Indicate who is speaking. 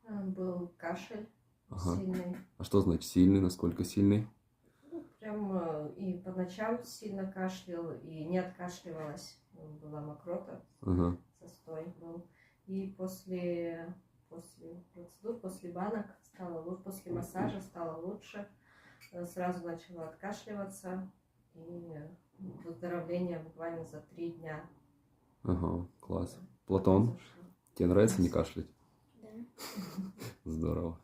Speaker 1: Был кашель
Speaker 2: Ага.
Speaker 1: сильный.
Speaker 2: А что значит сильный? Насколько сильный?
Speaker 1: Прям и по ночам сильно кашлял, и не откашливалась. Была мокрота,
Speaker 2: Ага.
Speaker 1: застой был. И после процедур, после банок стало лучше, после массажа стало лучше. Сразу начала откашливаться. И выздоровление буквально за 3 дня.
Speaker 2: Ага, класс. Платон,
Speaker 1: Произошло.
Speaker 2: тебе нравится не кашлять?
Speaker 3: Да.
Speaker 2: Здорово.